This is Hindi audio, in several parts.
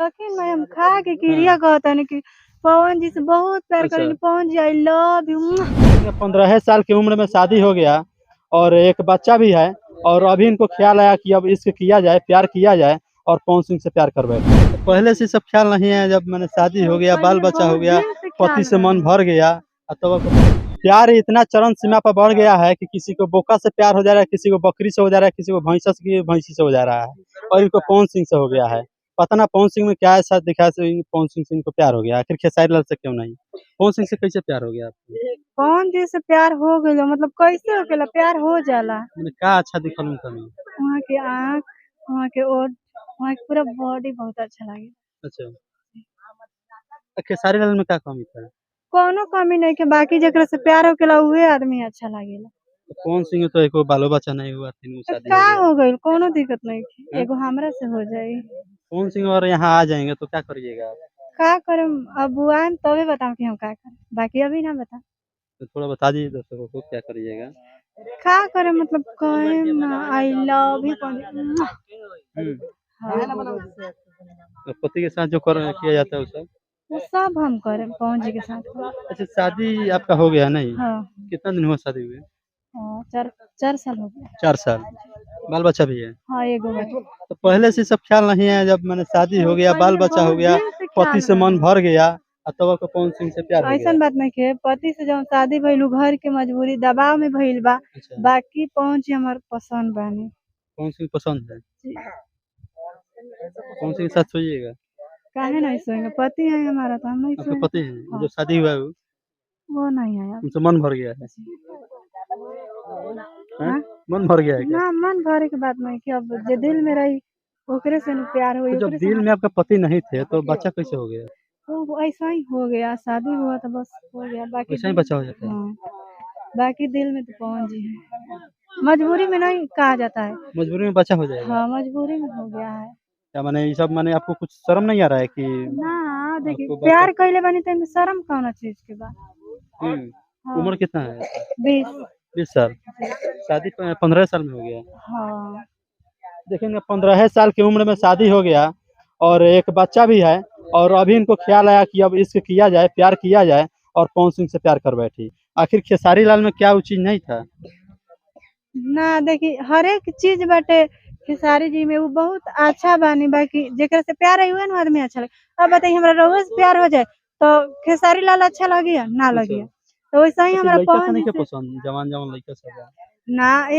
यकीन नहीं हम खा के क्रिया हाँ। कहता नहीं कि पवन जी से बहुत प्यार अच्छा। करेंगे। पवन जी आई लव यू। 15 साल की उम्र में शादी हो गया और एक बच्चा भी है और अभी इनको ख्याल आया कि अब इश्क किया जाए, प्यार किया जाए और पवन सिंह से प्यार कर बैठे। तो पहले से सब ख्याल नहीं है, जब मैंने शादी हो गया, बाल बच्चा हो बहुत गया, दिन से पति ख्याल से मन रहा। भर गया, तो प्यार इतना चरम सीमा पर बढ़ गया है कि किसी को बोका से प्यार हो जा रहा है, किसी को बकरी से हो जा रहा है, किसी को भैंसी से हो जा रहा है और इनको पवन सिंह से हो गया है। पता ना पवन सिंह में क्या ऐसा दिखा से पवन सिंह से इनको प्यार हो गया, आखिर खेसारी लाल से क्यों नहीं? पवन सिंह से कैसे प्यार हो गया आपको? पवन जी से प्यार हो गया मतलब कैसे होकेला प्यार हो जाला। मैंने क्या अच्छा दिखल उनका में? वहाँ के आँख, वहाँ के ओठ, वहाँ के पूरा बॉडी बहुत अच्छा लगे। अच्छा। खेसारी लाल में क्या कमी था? कोनो कमी नहीं के बाकी जकरा से प्यार होकेला उहे आदमी अच्छा लागेला। तो पवन सिंह में तो एको बालो बच्चा नहीं हुआ, 3 गो तो शादी का हो गया। हो गइल कोनो दिक्कत नहीं हैं? एगो हमरा से हो जाई। पवन सिंह और यहाँ आ जाएंगे तो क्या करिएगा आप? का करम अब आएम तबे बताऊं कि हम का करें, बाकी अभी ना बता। तो थोड़ा बता दीजिए दर्शकों को क्या करिएगा? का करे मतलब कहेम ना आई लव यू हम्म। हाँ। तो पति के साथ जो कर किया जाता है वो सब? वो सब हम करें पवन जी के साथ। अच्छा, शादी आपका हो गया नहीं? हाँ कितना दिन हुआ शादी हुए? हाँ, 4 साल हो गया। 4 साल। बाल बच्चा भी है? हाँ एगो बच्चा। तो पहले से सब ख्याल नहीं है, जब मैंने शादी हो गया, बाल बच्चा हो बहुत गया, दिन से पति ख्याल से मन रहा। भर गया, तब पवन सिंह से प्यार हो ऐसा गया। बात नहीं के पति से जब शादी भइलू घर के मजबूरी दबाव में भइल बा। अच्छा। बाकी पवन जी हमार पसंद बानी। पवन सिंह पसंद है? जी। पवन सिंह के साथ सोइएगा? काहे नहीं सोएंगे पति है हमारा तो हम नहीं आपका सोएंगे। पति है जो हाँ शादी हुआ है वो नहीं है अब। उनसे मन भर गया है? हैं? हाँ? मन भर गया है क्या? ना मन भरे के बात नहीं कि अब जे दिल में रही ओकरे से न प्यार हुई तो जब ओकरे से दिल में आपका पति नहीं थे तो बच्चा कैसे हो गया? तो वो ऐसा ही हो गया शादी हुआ तो बस हो गया बाकी वैसा ही दिल। बच्चा हो जाता है? हाँ बाकी दिल में तो पवन जी है। मजबूरी में नहीं कहा जाता है। मजबूरी में बच्चा हो जाएगा? हाँ मजबूरी में हो गया है। क्या माने ये सब, माने आपको कुछ शर्म नहीं आ रहा है कि ना देखिए आपको बच्चा? प्यार कैले बनी तो शर्म कौन चीज के बा। हाँ उम्र कितना है आपका? 20। 20 साल। शादी 15 साल में हो गया? हाँ देखिए 15 साल की उम्र में शादी हो गया और एक बच्चा भी है और अभी इनको ख्याल आया कि अब इश्क किया जाए, प्यार किया जाए और पवन सिंह से प्यार कर बैठी। आखिर खेसारी लाल में क्या वो चीज नहीं था? ना देखिए हर एक चीज बाटे खेसारी जी में वो बहुत अच्छा बानी बाकी जेकरा से प्यार है उहे न आदमी अच्छा लगे। अब बताइए हमरा रउआ से प्यार हो जाए तो खेसारी लाल अच्छा लगिया ना अच्छा। लगिया। तो वैसा ही अच्छा, हमरा लड़का से पवन नहीं जी क्या से पसंद, जवान जवान लड़का सब है? ना हैं?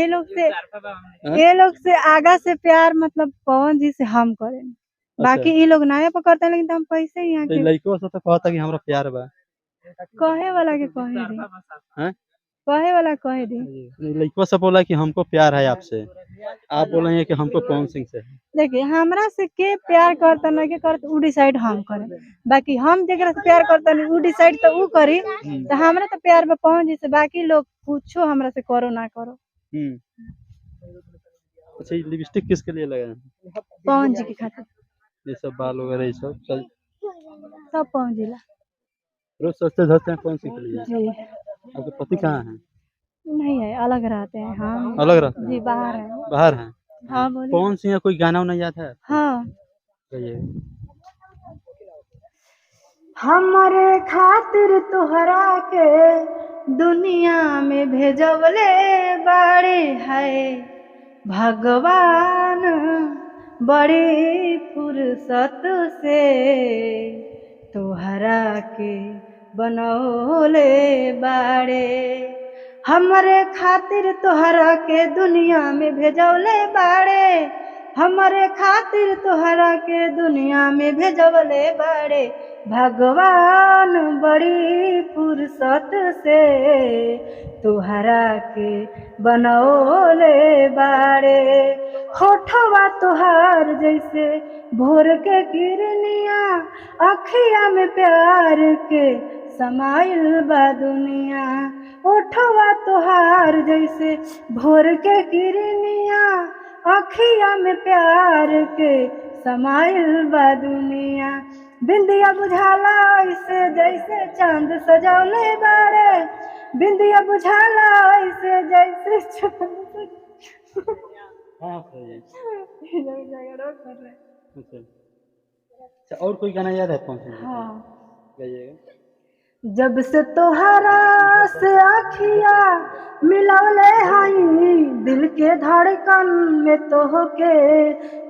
ये लोग से आगा से प्यार मतलब पवन जी से हम करें। अच्छा। बाकी ये लोग नाया पकड़ते हैं लेकिन तो हम कैसे यहाँ तो के लड़कों से तो कहता कि हमरा प्यार बा। कहे वाला के कहे दी हैं? कहे वाला कहे दी। लड़कों से बोला कि हमको प्यार है आपसे, आप बोले हैं कि हमको पवन सिंह से है। देखिए हमरा से के प्यार करता नहीं के करता उ डिसाइड हम करें। बाकी हम जेकरा से प्यार करता नहीं उ डिसाइड तो उ करी। तो हमरा तो प्यार बा पवन जी से बाकी लोग पूछो हमरा से करो ना करो। हम्म। अच्छा, ये लिपस्टिक किसके लिए लगाए हैं? पवन जी की खातिर ये सब बाल वगैरह ये सब सब पवन जी ला। रोज सस्ते धरते हैं कौन सी के लिए? जी आपके पति कहाँ हैं? नहीं है अलग रहते हैं हम। अलग रहते हैं? जी बाहर है। बाहर हैं? हाँ बोलिए। पवन सिंह का कोई गाना वाना याद है आपको? हाँ कहिए। हमारे खातिर तोहरा के दुनिया में भेजवले बड़े है भगवान बड़ी फुर्सत से तोहरा के बनौले बाड़े। हमरे खातिर तोहरा के दुनिया में भेजवले बाड़े। हमरे खातिर तोहरा के दुनिया में भेजवले बाड़े भगवान बड़ी फुर्सत से तोहरा के बनौले बाड़े। होठवा तोहार जैसे भोर के किरनिया अखिया में प्यार के समाइल बा दुनिया। होठवा तोहार जैसे भोर के किरनिया अखिया में प्यार के समाइल बा दुनिया। बिंदिया बुझाला ऐसे जैसे चांद सजौले बाड़े। बिंदिया बुझाला ऐसे जैसे चांद हाँ, सही है। कर रहे। अच्छा। अच्छा, और कोई गाना याद है पवन सिंह जी का? हाँ। गाइएगा। जब से तोहरा से आखिया मिलौले हई, दिल के धड़कन में तोहके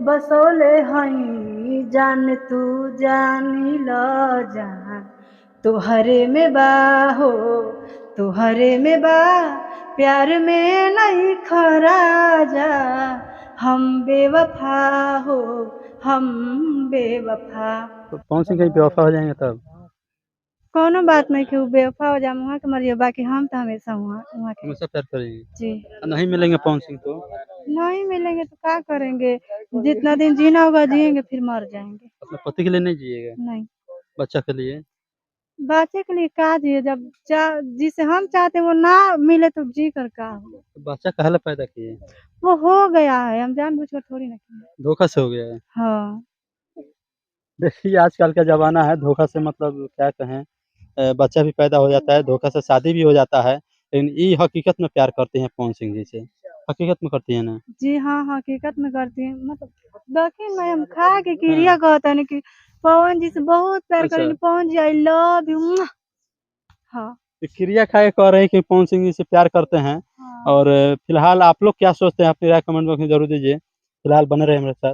बसौले हई, जान तू जानी ल जान तोहरे में बा हो, तोहरे में बा, प्यार में नहीं खरा जा, हम बेवफा हो, हम बेवफा। तो पवन सिंह कहीं बेवफा हो जाएंगे तब? कौनो बात नहीं कि उ बेवफा हो जाए, वहाँ के मरिए, बाकी हम तो हमेशा वहाँ वहाँ के। हमेशा प्यार करेंगे। जी। नहीं मिलेंगे पवन सिंह तो नहीं मिलेंगे तो क्या करेंगे, जितना दिन जीना होगा जिएंगे, फिर मर जाएंगे। अपने पति के लिए नहीं जिएगा, नहीं, बच्चा के लिए। बच्चे के लिए क्या जिए, जब जिसे हम चाहते हैं वो ना मिले तो जी कर क्या हो। तो बच्चा काहे ला पैदा किए? वो हो गया है, हम जानबूझकर थोड़ी ना किए। धोखा से हो गया है। हाँ। देखिए आजकल का ज़माना है, धोखा से मतलब क्या कहें, बच्चा भी पैदा हो जाता है, धोखा से शादी भी हो जाता है, लेकिन ये हकीकत में प्यार करते हैं पवन सिंह जी से। हकीकत में करती हैं ना? जी हाँ, हकीकत में करती हैं, मतलब देखिए मैं हम खा के हाँ। क्रिया कहता नहीं कि पवन जी से बहुत प्यार अच्छा, करेंगे, पवन जी आई लव यू। हाँ। तो क्रिया खा के कह रहे हैं कि पवन सिंह जी से प्यार करते हैं। हाँ। और फिलहाल आप लोग क्या सोचते हैं? अपनी राय कमेंट बॉक्स में ज़रूर दीजिए। फिलहाल बने रहे मेरे साथ।